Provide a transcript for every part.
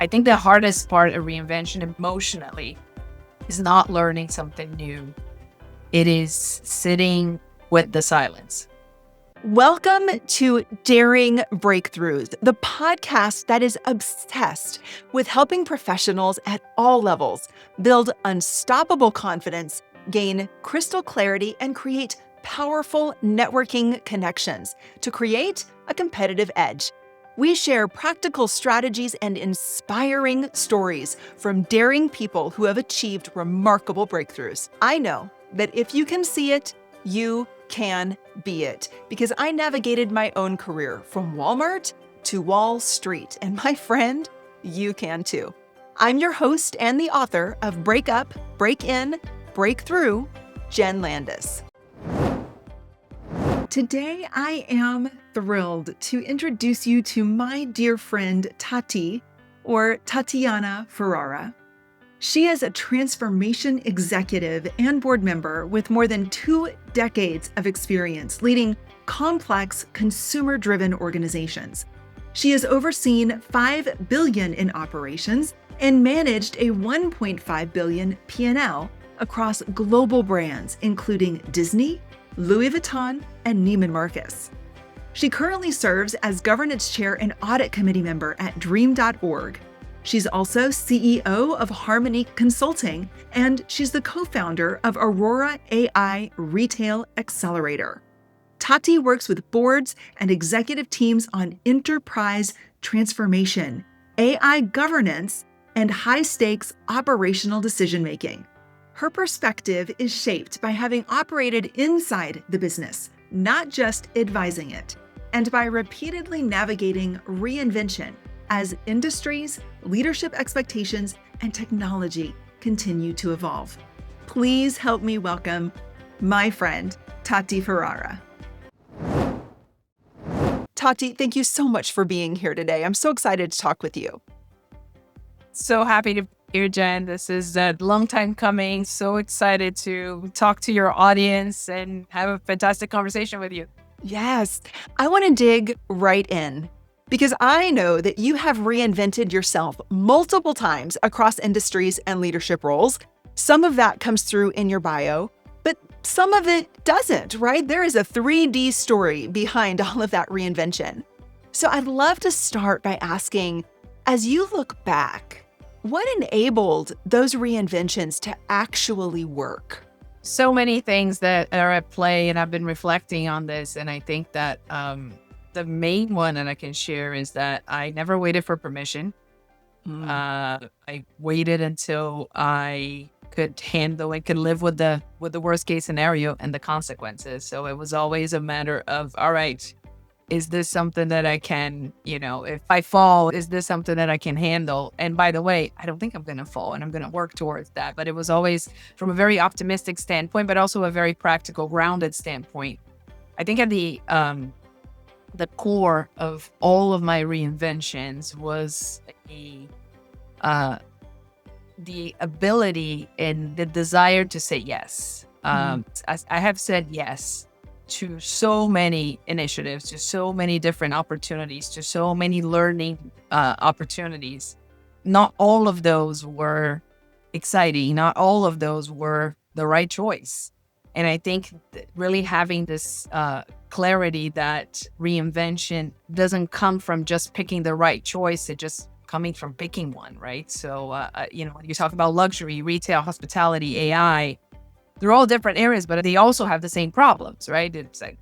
I think the hardest part of reinvention emotionally is not learning something new. It is sitting with the silence. Welcome to Daring Breakthroughs, the podcast that is obsessed with helping professionals at all levels build unstoppable confidence, gain crystal clarity, and create powerful networking connections to create a competitive edge. We share practical strategies and inspiring stories from daring people who have achieved remarkable breakthroughs. I know that if you can see it, you can be it, because I navigated my own career from Walmart to Wall Street, and my friend, you can too. I'm your host and the author of Break Up, Break In, Break Through, Jen Landis. Today, I am thrilled to introduce you to my dear friend, Tati, or Tatiana Ferreira. She is a transformation executive and board member with more than 2 decades of experience leading complex consumer-driven organizations. She has overseen $5 billion in operations and managed a $1.5 billion P&L across global brands, including Disney, Louis Vuitton, and Neiman Marcus. She currently serves as governance chair and audit committee member at dream.org. She's also CEO of Harmony Consulting, and she's the co-founder of Aurora AI Retail Accelerator. Tati works with boards and executive teams on enterprise transformation, AI governance, and high-stakes operational decision-making. Her perspective is shaped by having operated inside the business, not just advising it, and by repeatedly navigating reinvention as industries, leadership expectations, and technology continue to evolve. Please help me welcome my friend, Tati Ferreira. Tati, thank you so much for being here today. I'm so excited to talk with you. So happy to be here, Jen. This is a long time coming. So excited to talk to your audience and have a fantastic conversation with you. Yes, I want to dig right in because I know that you have reinvented yourself multiple times across industries and leadership roles. Some of that comes through in your bio, but some of it doesn't, right? There is a 3D story behind all of that reinvention. So I'd love to start by asking, as you look back, what enabled those reinventions to actually work? So many things that are at play, and I've been reflecting on this, and I think that the main one that I can share is that I never waited for permission. I waited until I could handle and could live with the worst case scenario and the consequences. So it was always a matter of, all right, is this something that I can, if I fall, is this something that I can handle? And by the way, I don't think I'm going to fall, and I'm going to work towards that. But it was always from a very optimistic standpoint, but also a very practical, grounded standpoint. I think at the core of all of my reinventions was the ability and the desire to say yes. I have said yes to so many initiatives, to so many different opportunities, to so many learning opportunities. Not all of those were exciting. Not all of those were the right choice. And I think really having this clarity that reinvention doesn't come from just picking the right choice. It just coming from picking one, right? So, when you talk about luxury, retail, hospitality, AI, they're all different areas, but they also have the same problems, right? It's like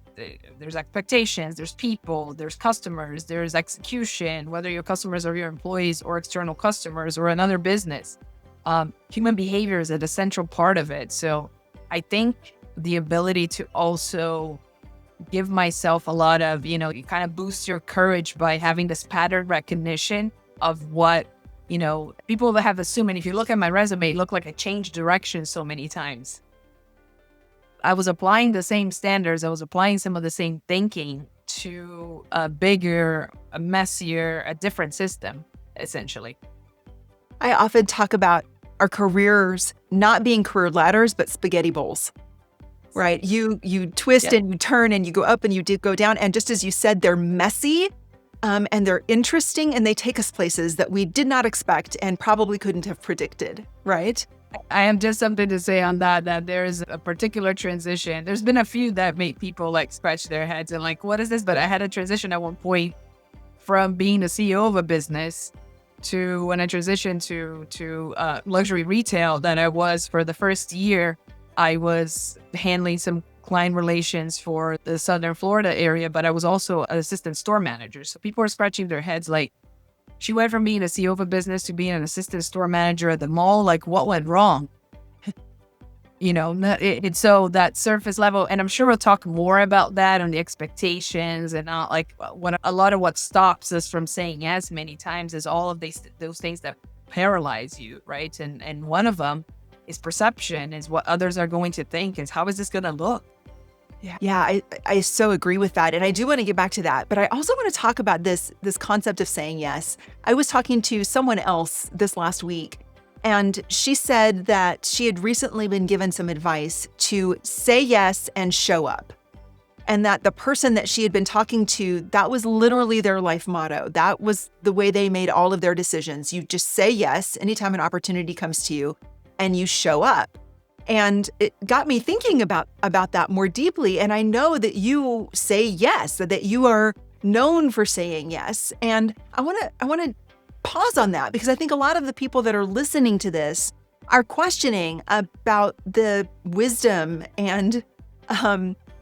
there's expectations, there's people, there's customers, there's execution, whether your customers are your employees or external customers or another business. Human behavior is an essential part of it. So I think the ability to also give myself a lot of, you kind of boost your courage by having this pattern recognition of what, people that have assumed, and if you look at my resume, it looked like I changed direction so many times. I was applying the same standards. I was applying some of the same thinking to a bigger, a messier, a different system, essentially. I often talk about our careers not being career ladders, but spaghetti bowls, right? You twist and you turn and you go up and you go down. And just as you said, they're messy, and they're interesting, and they take us places that we did not expect and probably couldn't have predicted, right? I have just something to say on that there's a particular transition. There's been a few that make people like scratch their heads and like, what is this? But I had a transition at one point from being the CEO of a business to when I transitioned to luxury retail that I was for the first year. I was handling some client relations for the Southern Florida area, but I was also an assistant store manager. So people are scratching their heads like, she went from being a CEO of a business to being an assistant store manager at the mall. Like, what went wrong? It's so that surface level, and I'm sure we'll talk more about that on the expectations and not like what a lot of what stops us from saying yes many times is all of those things that paralyze you, right? And one of them is perception, is what others are going to think, is how is this going to look? Yeah, I so agree with that. And I do want to get back to that. But I also want to talk about this concept of saying yes. I was talking to someone else this last week, and she said that she had recently been given some advice to say yes and show up. And that the person that she had been talking to, that was literally their life motto. That was the way they made all of their decisions. You just say yes anytime an opportunity comes to you, and you show up. And it got me thinking about that more deeply. And I know that you say yes, that you are known for saying yes. And I want to pause on that, because I think a lot of the people that are listening to this are questioning about the wisdom and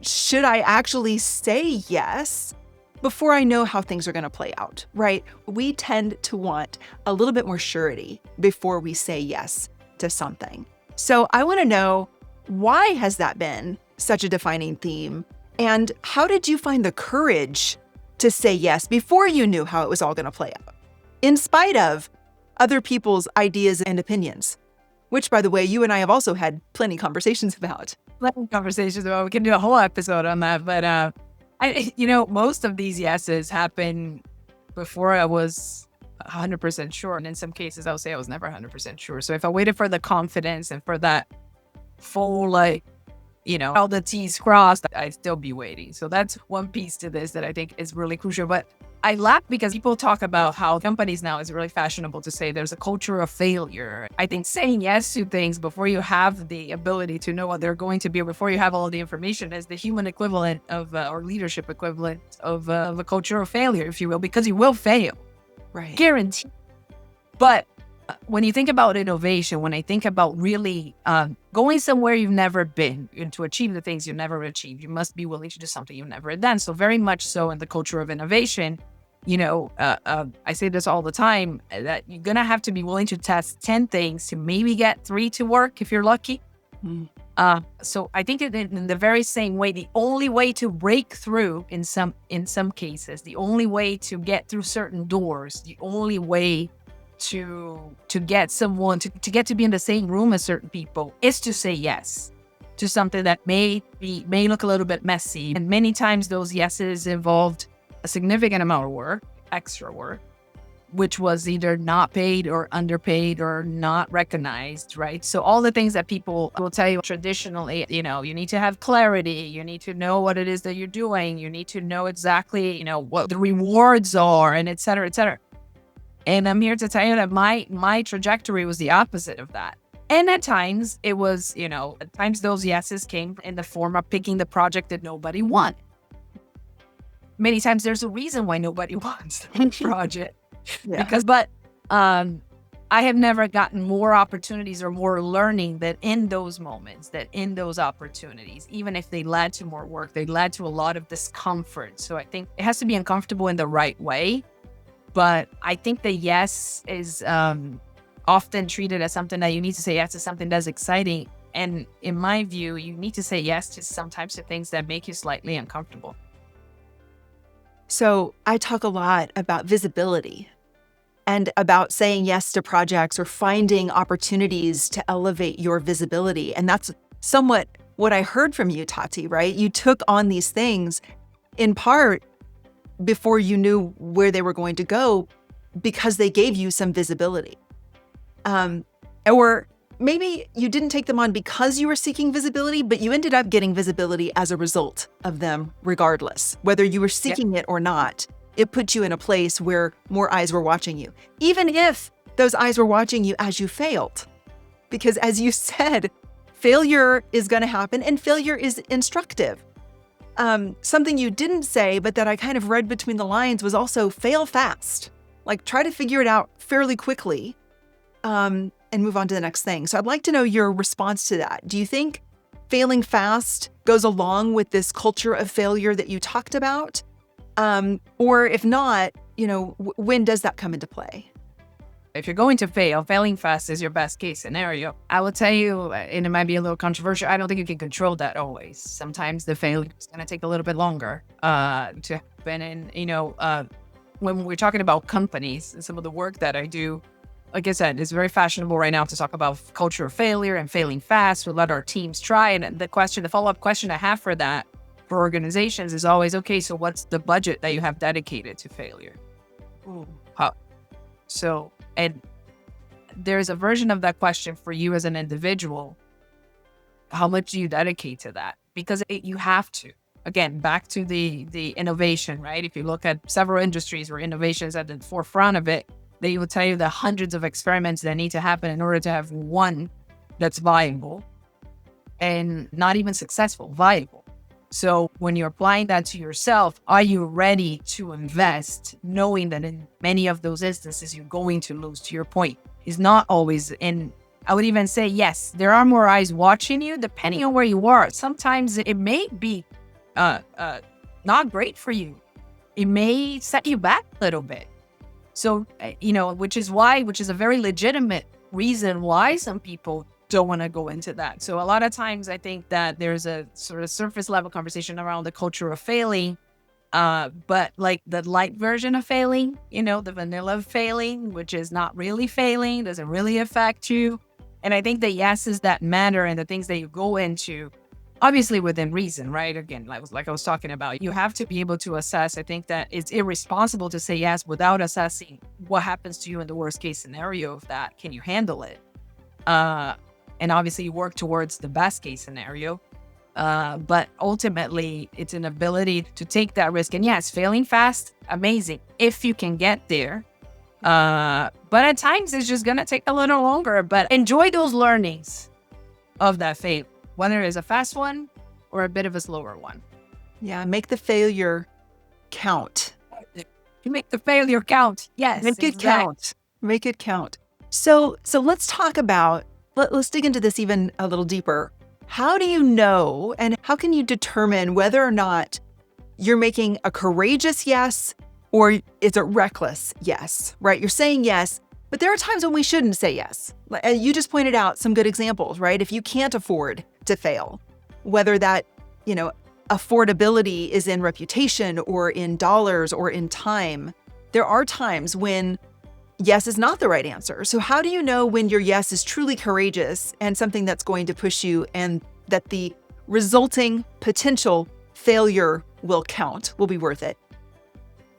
should I actually say yes before I know how things are going to play out, right? We tend to want a little bit more surety before we say yes to something. So I want to know, why has that been such a defining theme? And how did you find the courage to say yes before you knew how it was all going to play out, in spite of other people's ideas and opinions, which, by the way, you and I have also had plenty of conversations about. We can do a whole episode on that. But most of these yeses happen before I was 100% sure. And in some cases, I would say I was never 100% sure. So if I waited for the confidence and for that full, all the T's crossed, I'd still be waiting. So that's one piece to this that I think is really crucial. But I laugh because people talk about how companies now is really fashionable to say there's a culture of failure. I think saying yes to things before you have the ability to know what they're going to be, or before you have all the information, is the human equivalent of, or leadership equivalent of a culture of failure, if you will, because you will fail. Right. Guaranteed. But when you think about innovation, when I think about really going somewhere you've never been and to achieve the things you've never achieved, you must be willing to do something you've never done. So very much so in the culture of innovation, I say this all the time, that you're going to have to be willing to test 10 things to maybe get 3 to work if you're lucky. So I think in the very same way, the only way to break through in some cases, the only way to get through certain doors, the only way to get someone to get to be in the same room as certain people is to say yes to something that may look a little bit messy. And many times those yeses involved a significant amount of work, extra work, which was either not paid or underpaid or not recognized, right? So all the things that people will tell you traditionally, you need to have clarity, you need to know what it is that you're doing, you need to know exactly, what the rewards are, and et cetera, et cetera. And I'm here to tell you that my trajectory was the opposite of that. And at times it was, at times those yeses came in the form of picking the project that nobody wanted. Many times there's a reason why nobody wants the project. Yeah. But I have never gotten more opportunities or more learning that in those moments, that in those opportunities, even if they led to more work, they led to a lot of discomfort. So I think it has to be uncomfortable in the right way. But I think the yes is often treated as something that you need to say yes to, something that's exciting. And in my view, you need to say yes to sometimes to things that make you slightly uncomfortable. So I talk a lot about visibility and about saying yes to projects or finding opportunities to elevate your visibility. And that's somewhat what I heard from you, Tati, right? You took on these things in part before you knew where they were going to go because they gave you some visibility. Or maybe you didn't take them on because you were seeking visibility, but you ended up getting visibility as a result of them regardless, whether you were seeking it or not. it put you in a place where more eyes were watching you, even if those eyes were watching you as you failed. Because as you said, failure is going to happen and failure is instructive. Something you didn't say, but that I kind of read between the lines was also fail fast. Like try to figure it out fairly quickly and move on to the next thing. So I'd like to know your response to that. Do you think failing fast goes along with this culture of failure that you talked about? Or if not, when does that come into play? If you're going to fail, failing fast is your best case scenario. I will tell you, and it might be a little controversial, I don't think you can control that always. Sometimes the failure is going to take a little bit longer to happen. And, when we're talking about companies and some of the work that I do, like I said, it's very fashionable right now to talk about culture of failure and failing fast. We let our teams try. And the follow-up question I have for that, for organizations is always, okay, so what's the budget that you have dedicated to failure? Ooh. And there's a version of that question for you as an individual. How much do you dedicate to that? Because you have to. Again, back to the innovation, right? If you look at several industries where innovation is at the forefront of it, they will tell you the hundreds of experiments that need to happen in order to have one that's viable and not even successful, viable. So when you're applying that to yourself, are you ready to invest knowing that in many of those instances, you're going to lose? To your point, it's not always in. I would even say, yes, there are more eyes watching you depending on where you are. Sometimes it may be not great for you. It may set you back a little bit. So, which is a very legitimate reason why some people don't want to go into that. So a lot of times I think that there's a sort of surface level conversation around the culture of failing, but like the light version of failing, the vanilla of failing, which is not really failing, doesn't really affect you. And I think the yeses that matter and the things that you go into, obviously within reason, right? Again, like I was talking about, you have to be able to assess. I think that it's irresponsible to say yes without assessing what happens to you in the worst case scenario of that. Can you handle it? And obviously you work towards the best case scenario. But ultimately, it's an ability to take that risk. And yes, failing fast, amazing, if you can get there. But at times, it's just going to take a little longer. But enjoy those learnings of that fail, whether it's a fast one or a bit of a slower one. Yeah, make the failure count. You make the failure count. Yes, make it count. Make it count. So let's talk about, let's dig into this even a little deeper. How do you know and how can you determine whether or not you're making a courageous yes or it's a reckless yes, right? You're saying yes, but there are times when we shouldn't say yes. You just pointed out some good examples, right? If you can't afford to fail, whether that, affordability is in reputation or in dollars or in time, there are times when yes is not the right answer. So how do you know when your yes is truly courageous and something that's going to push you and that the resulting potential failure will count, will be worth it?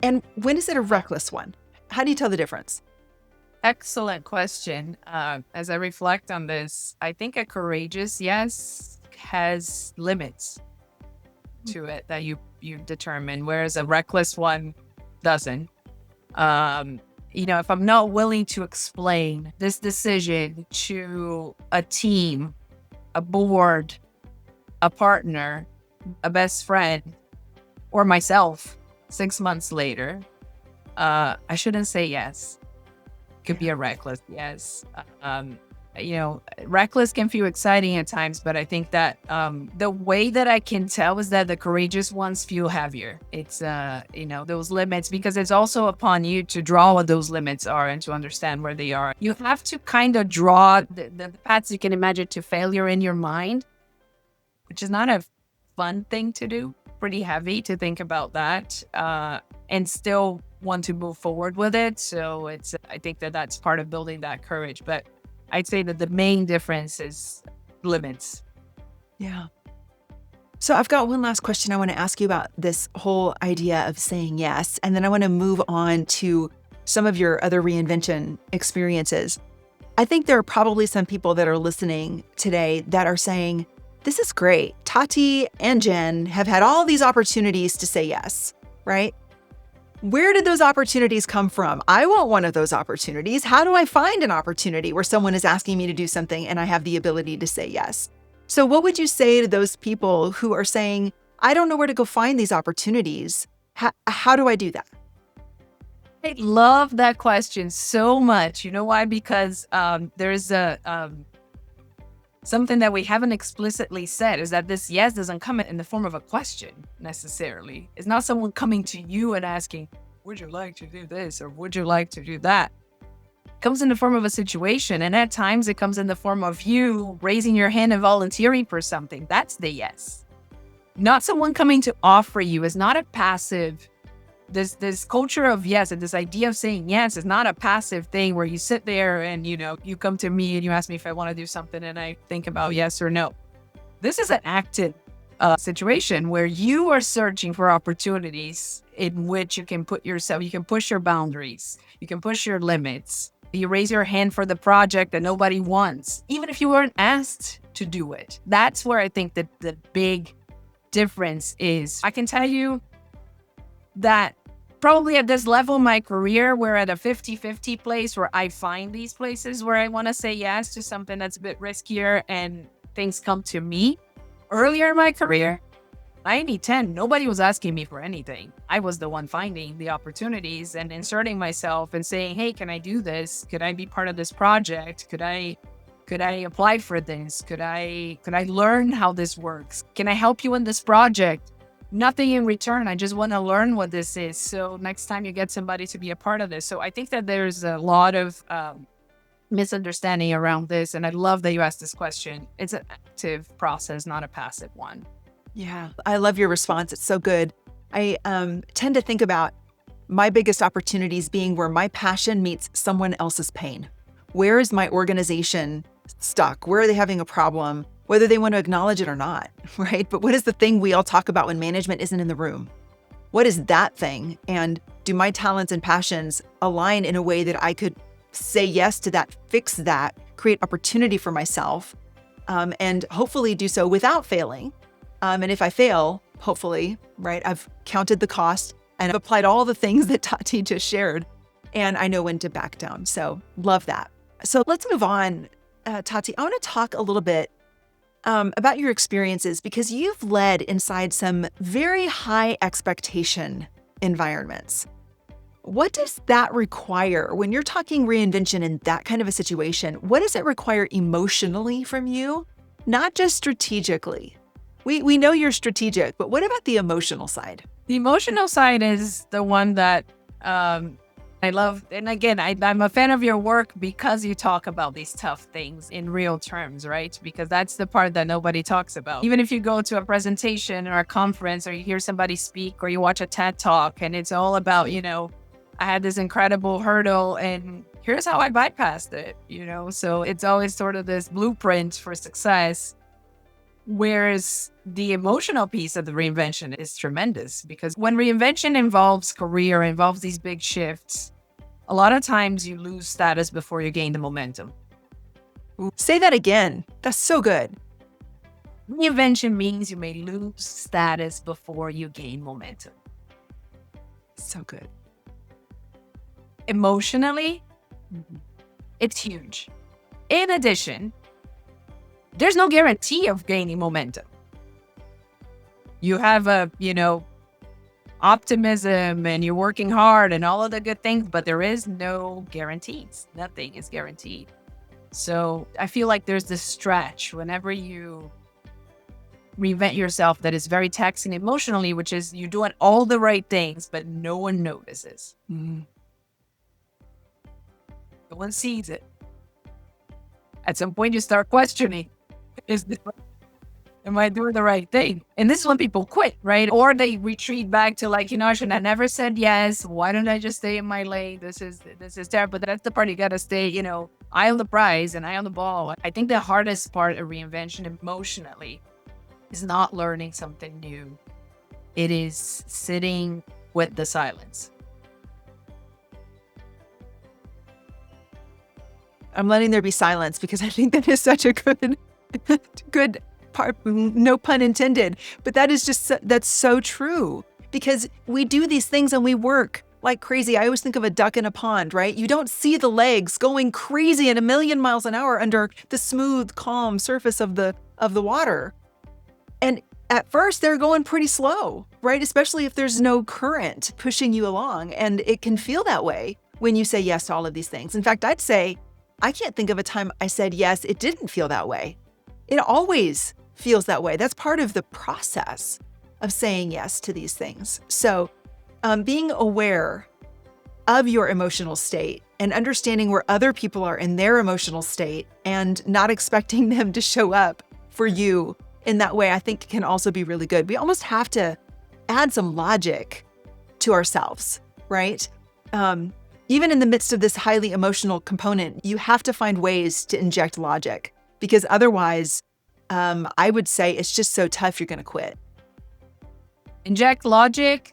And when is it a reckless one? How do you tell the difference? Excellent question. As I reflect on this, I think a courageous yes has limits to it that you determine, whereas a reckless one doesn't. If I'm not willing to explain this decision to a team, a board, a partner, a best friend, or myself 6 months later, I shouldn't say yes. Could be a reckless yes. Reckless can feel exciting at times, but I think that the way that I can tell is that the courageous ones feel heavier. It's, those limits, because it's also upon you to draw what those limits are and to understand where they are. You have to kind of draw the paths you can imagine to failure in your mind, which is not a fun thing to do. Pretty heavy to think about that and still want to move forward with it. So I think that that's part of building that courage. But I'd say that the main difference is limits. Yeah. So I've got one last question I want to ask you about this whole idea of saying yes. And then I want to move on to some of your other reinvention experiences. I think there are probably some people that are listening today that are saying, this is great. Tati and Jen have had all these opportunities to say yes, right? Where did those opportunities come from? I want one of those opportunities. How do I find an opportunity where someone is asking me to do something and I have the ability to say yes? So what would you say to those people who are saying, I don't know where to go find these opportunities? How do I do that? I love that question so much. You know why? Because there's something that we haven't explicitly said is that this yes doesn't come in the form of a question necessarily. It's not someone coming to you and asking, would you like to do this or would you like to do that? It comes in the form of a situation, and at times it comes in the form of you raising your hand and volunteering for something. That's the yes. Not someone coming to offer you. Is not a passive. This culture of yes and this idea of saying yes is not a passive thing where you sit there and, you come to me and you ask me if I want to do something and I think about yes or no. This is an active situation where you are searching for opportunities in which you can put yourself, you can push your boundaries, you can push your limits. You raise your hand for the project that nobody wants, even if you weren't asked to do it. That's where I think that the big difference is. I can tell you that probably at this level in my career, we're at a 50-50 place where I find these places where I want to say yes to something that's a bit riskier and things come to me. Earlier in my career, 90-10, nobody was asking me for anything. I was the one finding the opportunities and inserting myself and saying, hey, can I do this? Could I be part of this project? Could I apply for this? Could I learn how this works? Can I help you in this project? Nothing in return. I just want to learn what this is. So next time you get somebody to be a part of this. So I think that there's a lot of misunderstanding around this. And I love that you asked this question. It's an active process, not a passive one. Yeah, I love your response. It's so good. I tend to think about my biggest opportunities being where my passion meets someone else's pain. Where is my organization stuck? Where are they having a problem? Whether they want to acknowledge it or not, right? But what is the thing we all talk about when management isn't in the room? What is that thing? And do my talents and passions align in a way that I could say yes to that, fix that, create opportunity for myself, and hopefully do so without failing? And if I fail, hopefully, right, I've counted the cost and I've applied all the things that Tati just shared, and I know when to back down. So love that. So let's move on. Tati, I want to talk a little bit about your experiences, because you've led inside some very high expectation environments. What does that require when you're talking reinvention in that kind of a situation? What does it require emotionally from you? Not just strategically. We know you're strategic, but what about the emotional side? The emotional side is the one that I love. And again, I'm a fan of your work because you talk about these tough things in real terms, right? Because that's the part that nobody talks about. Even if you go to a presentation or a conference or you hear somebody speak or you watch a TED Talk and it's all about, I had this incredible hurdle and here's how I bypassed it, So it's always sort of this blueprint for success. Whereas the emotional piece of the reinvention is tremendous, because when reinvention involves career, involves these big shifts, a lot of times you lose status before you gain the momentum. Say that again. That's so good. Reinvention means you may lose status before you gain momentum. So good. Emotionally, it's huge. In addition, there's no guarantee of gaining momentum. You have optimism and you're working hard and all of the good things, but there is no guarantees. Nothing is guaranteed. So I feel like there's this stretch whenever you reinvent yourself that is very taxing emotionally, which is you're doing all the right things, but no one notices. No one sees it. At some point you start questioning, am I doing the right thing? And this is when people quit, right? Or they retreat back to I should have never said yes. Why don't I just stay in my lane? This is terrible. But that's the part you got to stay, eye on the prize and eye on the ball. I think the hardest part of reinvention emotionally is not learning something new. It is sitting with the silence. I'm letting there be silence because I think that is such a good part, no pun intended, but that is that's so true, because we do these things and we work like crazy. I always think of a duck in a pond, right? You don't see the legs going crazy at 1,000,000 miles an hour under the smooth, calm surface of the water. And at first they're going pretty slow, right? Especially if there's no current pushing you along. And it can feel that way when you say yes to all of these things. In fact, I'd say, I can't think of a time I said yes, it didn't feel that way. It always feels that way. That's part of the process of saying yes to these things. So being aware of your emotional state and understanding where other people are in their emotional state and not expecting them to show up for you in that way, I think can also be really good. We almost have to add some logic to ourselves, right? Even in the midst of this highly emotional component, you have to find ways to inject logic, because otherwise, I would say it's just so tough, you're going to quit. Inject logic.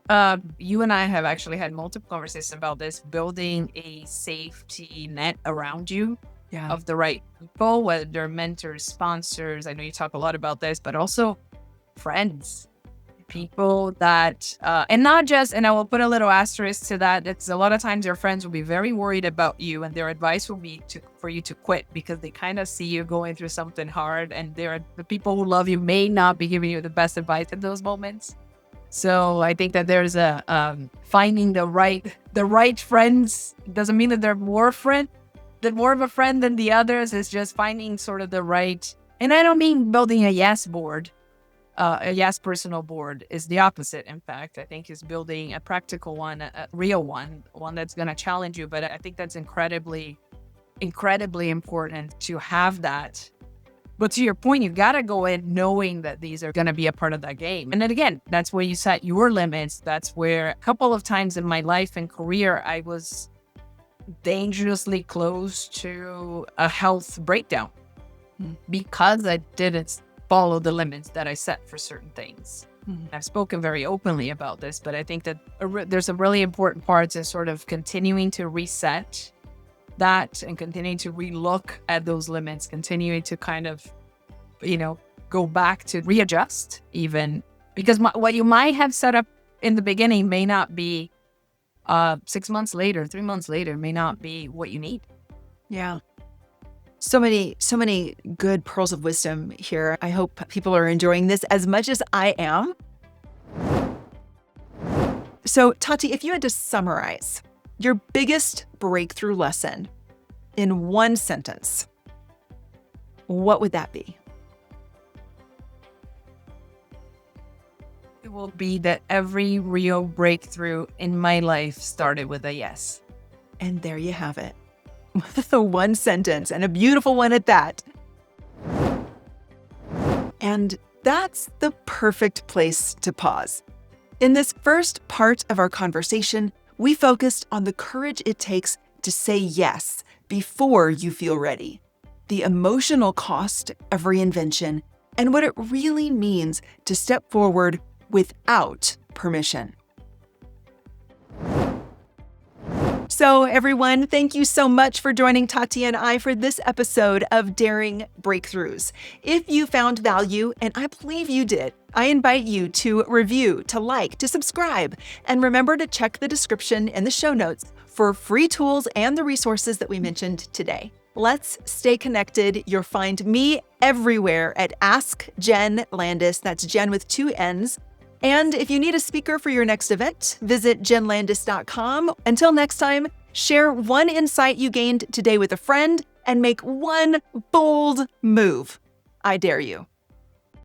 You and I have actually had multiple conversations about this, building a safety net around you of the right people, whether they're mentors, sponsors. I know you talk a lot about this, but also friends, people that, and not just, and I will put a little asterisk to that. It's a lot of times your friends will be very worried about you, and their advice will be for you to quit because they kind of see you going through something hard, and the people who love you may not be giving you the best advice in those moments. So I think that there's finding the right friends doesn't mean that they're more of a friend than the others. It's just finding sort of the right, and I don't mean building a yes board. A yes personal board is the opposite. In fact, I think is building a practical one, a real one that's going to challenge you. But I think that's incredibly, incredibly important to have that. But to your point, you got to go in knowing that these are going to be a part of that game. And then again, that's where you set your limits. That's where a couple of times in my life and career, I was dangerously close to a health breakdown because I didn't follow the limits that I set for certain things. I've spoken very openly about this, but I think that there's a really important part in sort of continuing to reset that and continuing to relook at those limits, continuing to kind of, go back to readjust even, because what you might have set up in the beginning may not be 6 months later, 3 months later, may not be what you need. Yeah. So many good pearls of wisdom here. I hope people are enjoying this as much as I am. So, Tati, if you had to summarize your biggest breakthrough lesson in one sentence, what would that be? It will be that every real breakthrough in my life started with a yes. And there you have it. The one sentence, and a beautiful one at that. And that's the perfect place to pause. In this first part of our conversation, we focused on the courage it takes to say yes before you feel ready, the emotional cost of reinvention, and what it really means to step forward without permission. So everyone, thank you so much for joining Tati and I for this episode of Daring Breakthroughs. If you found value, and I believe you did, I invite you to review, to like, to subscribe, and remember to check the description in the show notes for free tools and the resources that we mentioned today. Let's stay connected. You'll find me everywhere at Ask Jen Landis. That's Jen with 2 N's. And if you need a speaker for your next event, visit jenlandis.com. Until next time, share one insight you gained today with a friend and make one bold move. I dare you.